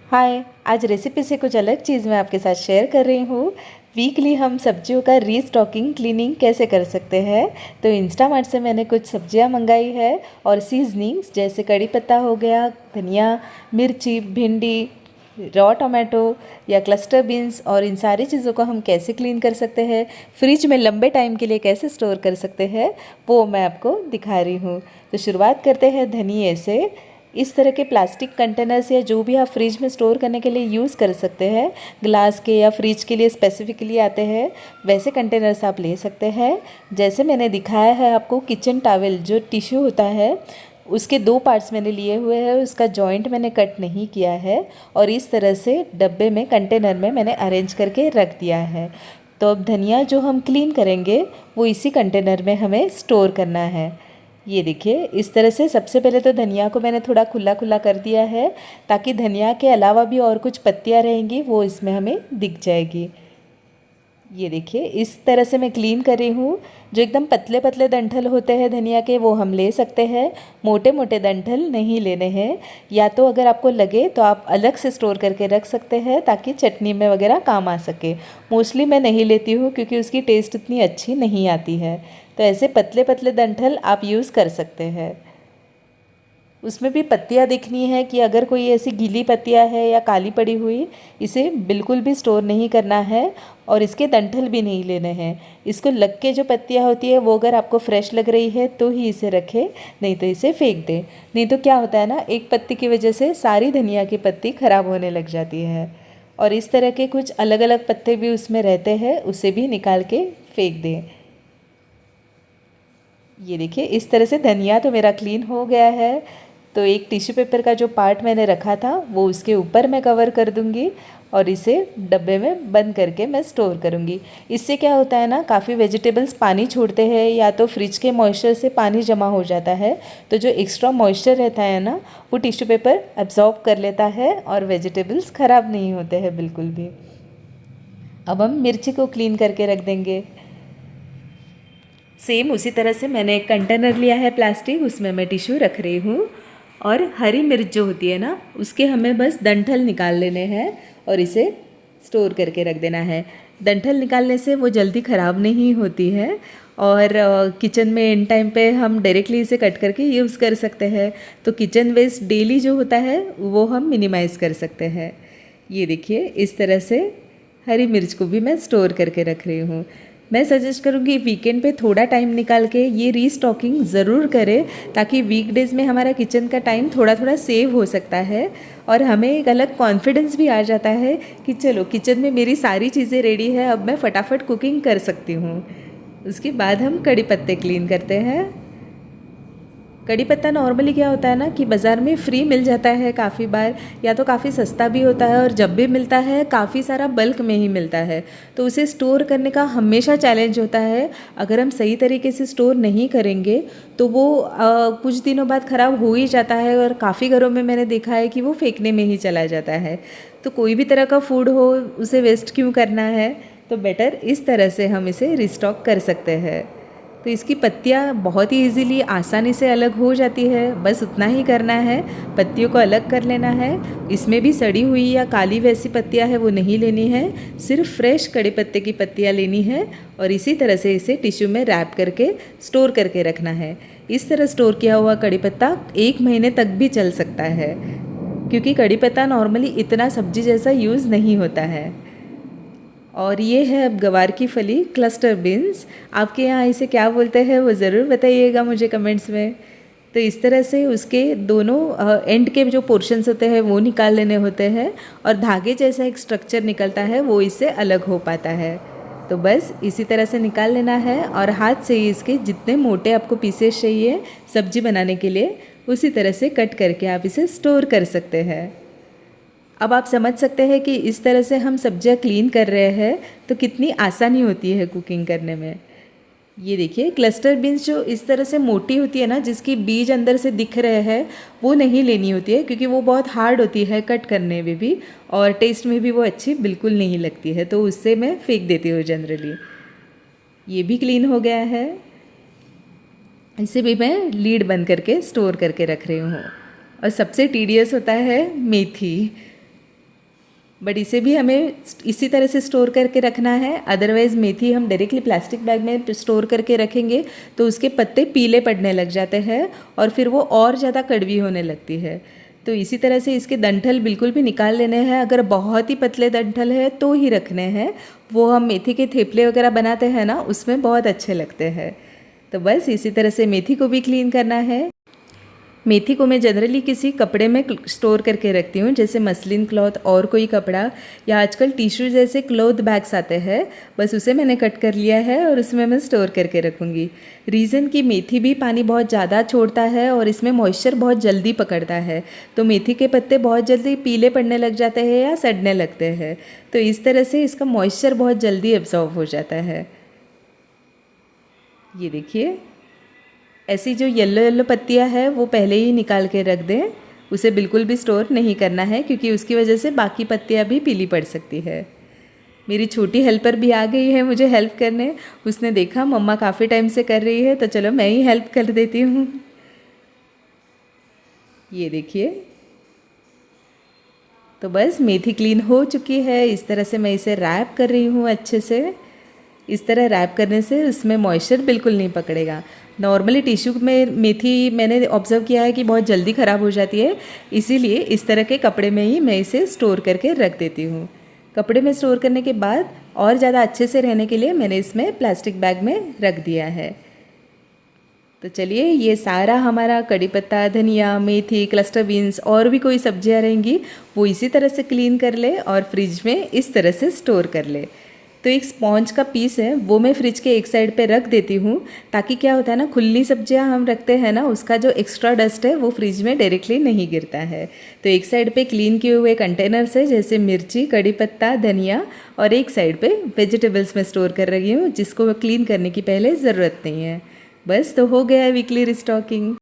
हाय। आज रेसिपी से कुछ अलग चीज़ मैं आपके साथ शेयर कर रही हूँ। वीकली हम सब्जियों का रीस्टॉकिंग क्लीनिंग कैसे कर सकते हैं। तो इंस्टामार्ट से मैंने कुछ सब्जियाँ मंगाई है और सीजनिंग्स जैसे कड़ी पत्ता हो गया, धनिया, मिर्ची, भिंडी, रॉ टमाटो या क्लस्टर बीन्स, और इन सारी चीज़ों को हम कैसे क्लीन कर सकते हैं, फ्रिज में लंबे टाइम के लिए कैसे स्टोर कर सकते हैं, वो मैं आपको दिखा रही हूँ। तो शुरुआत करते हैं धनिये से। इस तरह के प्लास्टिक कंटेनर्स या जो भी आप फ्रिज में स्टोर करने के लिए यूज़ कर सकते हैं, ग्लास के या फ्रिज के लिए स्पेसिफिकली आते हैं, वैसे कंटेनर्स आप ले सकते हैं। जैसे मैंने दिखाया है आपको, किचन टॉवेल जो टिश्यू होता है उसके 2 पार्ट्स मैंने लिए हुए हैं, उसका जॉइंट मैंने कट नहीं किया है और इस तरह से डब्बे में कंटेनर में मैंने अरेंज करके रख दिया है। तो अब धनिया जो हम क्लीन करेंगे वो इसी कंटेनर में हमें स्टोर करना है। ये देखिए, इस तरह से सबसे पहले तो धनिया को मैंने थोड़ा खुला खुला कर दिया है ताकि धनिया के अलावा भी और कुछ पत्तियाँ रहेंगी वो इसमें हमें दिख जाएगी। ये देखिए, इस तरह से मैं क्लीन कर रही हूँ। जो एकदम पतले पतले डंठल होते हैं धनिया के वो हम ले सकते हैं, मोटे मोटे डंठल नहीं लेने हैं। या तो अगर आपको लगे तो आप अलग से स्टोर करके रख सकते हैं ताकि चटनी में वगैरह काम आ सके। मोस्टली मैं नहीं लेती हूँ क्योंकि उसकी टेस्ट इतनी अच्छी नहीं आती है। तो ऐसे पतले पतले डंठल आप यूज़ कर सकते हैं। उसमें भी पत्तियाँ दिखनी है कि अगर कोई ऐसी गीली पत्तियाँ है या काली पड़ी हुई, इसे बिल्कुल भी स्टोर नहीं करना है और इसके डंठल भी नहीं लेने हैं। इसको लग के जो पत्तियाँ होती है वो अगर आपको फ्रेश लग रही है तो ही इसे रखें, नहीं तो इसे फेंक दें। नहीं तो क्या होता है ना, एक पत्ती की वजह से सारी धनिया की पत्ती ख़राब होने लग जाती है। और इस तरह के कुछ अलग अलग पत्ते भी उसमें रहते हैं, उसे भी निकाल के फेंक दें। ये देखिए, इस तरह से धनिया तो मेरा क्लीन हो गया है। तो एक टिश्यू पेपर का जो पार्ट मैंने रखा था वो उसके ऊपर मैं कवर कर दूंगी और इसे डब्बे में बंद करके मैं स्टोर करूंगी। इससे क्या होता है ना, काफ़ी वेजिटेबल्स पानी छोड़ते हैं या तो फ्रिज के मॉइस्चर से पानी जमा हो जाता है, तो जो एक्स्ट्रा मॉइस्चर रहता है ना वो टिश्यू पेपर एब्जॉर्ब कर लेता है और वेजिटेबल्स ख़राब नहीं होते हैं बिल्कुल भी। अब हम मिर्ची को क्लीन करके रख देंगे। सेम उसी तरह से मैंने एक कंटेनर लिया है प्लास्टिक, उसमें मैं टिश्यू रख रही हूँ और हरी मिर्च जो होती है ना उसके हमें बस डंठल निकाल लेने हैं और इसे स्टोर करके रख देना है। डंठल निकालने से वो जल्दी ख़राब नहीं होती है और किचन में इन टाइम पे हम डायरेक्टली इसे कट करके यूज़ कर सकते हैं। तो किचन वेस्ट डेली जो होता है वो हम मिनिमाइज़ कर सकते हैं। ये देखिए, इस तरह से हरी मिर्च को भी मैं स्टोर करके रख रही हूँ। मैं सजेस्ट करूँगी वीकेंड पे थोड़ा टाइम निकाल के ये रीस्टॉकिंग ज़रूर करें ताकि वीकडेज़ में हमारा किचन का टाइम थोड़ा थोड़ा सेव हो सकता है और हमें एक अलग कॉन्फिडेंस भी आ जाता है कि चलो किचन में मेरी सारी चीज़ें रेडी है, अब मैं फटाफट कुकिंग कर सकती हूँ। उसके बाद हम कड़ी पत्ते क्लीन करते हैं। कड़ी पत्ता नॉर्मली क्या होता है ना कि बाज़ार में फ्री मिल जाता है काफ़ी बार, या तो काफ़ी सस्ता भी होता है और जब भी मिलता है काफ़ी सारा बल्क में ही मिलता है। तो उसे स्टोर करने का हमेशा चैलेंज होता है। अगर हम सही तरीके से स्टोर नहीं करेंगे तो वो कुछ दिनों बाद ख़राब हो ही जाता है और काफ़ी घरों में मैंने देखा है कि वो फेंकने में ही चला जाता है। तो कोई भी तरह का फूड हो उसे वेस्ट क्यों करना है, तो बेटर इस तरह से हम इसे रिस्टॉक कर सकते हैं। तो इसकी पत्तियाँ बहुत ही इजीली आसानी से अलग हो जाती है, बस उतना ही करना है, पत्तियों को अलग कर लेना है। इसमें भी सड़ी हुई या काली वैसी पत्तियाँ है वो नहीं लेनी है, सिर्फ फ्रेश कड़ी पत्ते की पत्तियाँ लेनी है और इसी तरह से इसे टिश्यू में रैप करके स्टोर करके रखना है। इस तरह स्टोर किया हुआ कड़ी पत्ता 1 महीने तक भी चल सकता है क्योंकि कड़ी पत्ता नॉर्मली इतना सब्जी जैसा यूज़ नहीं होता है। और ये है अब गवार की फली, क्लस्टर बीन्स। आपके यहाँ इसे क्या बोलते हैं वो ज़रूर बताइएगा मुझे कमेंट्स में। तो इस तरह से उसके दोनों एंड के जो पोर्शंस होते हैं वो निकाल लेने होते हैं और धागे जैसा एक स्ट्रक्चर निकलता है वो इससे अलग हो पाता है। तो बस इसी तरह से निकाल लेना है और हाथ से ही इसके जितने मोटे आपको पीसेस चाहिए सब्जी बनाने के लिए उसी तरह से कट करके आप इसे स्टोर कर सकते हैं। अब आप समझ सकते हैं कि इस तरह से हम सब्जियां क्लीन कर रहे हैं तो कितनी आसानी होती है कुकिंग करने में। ये देखिए, क्लस्टर बीन्स जो इस तरह से मोटी होती है ना, जिसकी बीज अंदर से दिख रहे हैं, वो नहीं लेनी होती है क्योंकि वो बहुत हार्ड होती है कट करने में भी और टेस्ट में भी वो अच्छी बिल्कुल नहीं लगती है, तो उससे मैं फेंक देती हूँ जनरली। ये भी क्लीन हो गया है। इसे भी मैं लीड बंद करके स्टोर करके रख रही हूँ। और सबसे टीडियस होता है मेथी। बट इसे भी हमें इसी तरह से स्टोर करके रखना है, अदरवाइज़ मेथी हम डायरेक्टली प्लास्टिक बैग में स्टोर करके रखेंगे तो उसके पत्ते पीले पड़ने लग जाते हैं और फिर वो और ज़्यादा कड़वी होने लगती है। तो इसी तरह से इसके डंठल बिल्कुल भी निकाल लेने हैं। अगर बहुत ही पतले डंठल है तो ही रखने हैं, वो हम मेथी के थेपले वगैरह बनाते हैं ना, उसमें बहुत अच्छे लगते हैं। तो बस इसी तरह से मेथी को भी क्लीन करना है। मेथी को मैं जनरली किसी कपड़े में स्टोर करके रखती हूँ, जैसे मसलिन क्लॉथ और कोई कपड़ा, या आजकल टिश्यू जैसे क्लॉथ बैग्स आते हैं, बस उसे मैंने कट कर लिया है और उसमें मैं स्टोर करके रखूँगी। रीज़न कि मेथी भी पानी बहुत ज़्यादा छोड़ता है और इसमें मॉइस्चर बहुत जल्दी पकड़ता है, तो मेथी के पत्ते बहुत जल्दी पीले पड़ने लग जाते हैं या सड़ने लगते हैं। तो इस तरह से इसका मॉइस्चर बहुत जल्दी एब्जॉर्ब हो जाता है। ये देखिए, ऐसी जो येलो येलो पत्तियां है वो पहले ही निकाल के रख दें, उसे बिल्कुल भी स्टोर नहीं करना है क्योंकि उसकी वजह से बाकी पत्तियां भी पीली पड़ सकती है। मेरी छोटी हेल्पर भी आ गई है मुझे हेल्प करने। उसने देखा मम्मा काफ़ी टाइम से कर रही है तो चलो मैं ही हेल्प कर देती हूँ। ये देखिए, तो बस मेथी क्लीन हो चुकी है। इस तरह से मैं इसे रैप कर रही हूँ अच्छे से। इस तरह रैप करने से उसमें मॉइस्चर बिल्कुल नहीं पकड़ेगा। नॉर्मली टिश्यू में मेथी मैंने ऑब्ज़र्व किया है कि बहुत जल्दी ख़राब हो जाती है, इसीलिए इस तरह के कपड़े में ही मैं इसे स्टोर करके रख देती हूँ। कपड़े में स्टोर करने के बाद और ज़्यादा अच्छे से रहने के लिए मैंने इसमें प्लास्टिक बैग में रख दिया है। तो चलिए, ये सारा हमारा कड़ी पत्ता, धनिया, मेथी, क्लस्टर बीन्स और भी कोई सब्जियां रहेंगी वो इसी तरह से क्लीन कर ले और फ्रिज में इस तरह से स्टोर कर ले। तो एक स्पॉन्ज का पीस है वो मैं फ्रिज के एक साइड पे रख देती हूँ, ताकि क्या होता है ना, खुली सब्जियां हम रखते हैं ना, उसका जो एक्स्ट्रा डस्ट है वो फ्रिज में डायरेक्टली नहीं गिरता है। तो एक साइड पे क्लीन किए हुए कंटेनर्स है जैसे मिर्ची, कड़ी पत्ता, धनिया, और एक साइड पे वेजिटेबल्स में स्टोर कर रही हूँ जिसको क्लीन करने की पहले ज़रूरत नहीं है। बस तो हो गया है वीकली रिस्टॉकिंग।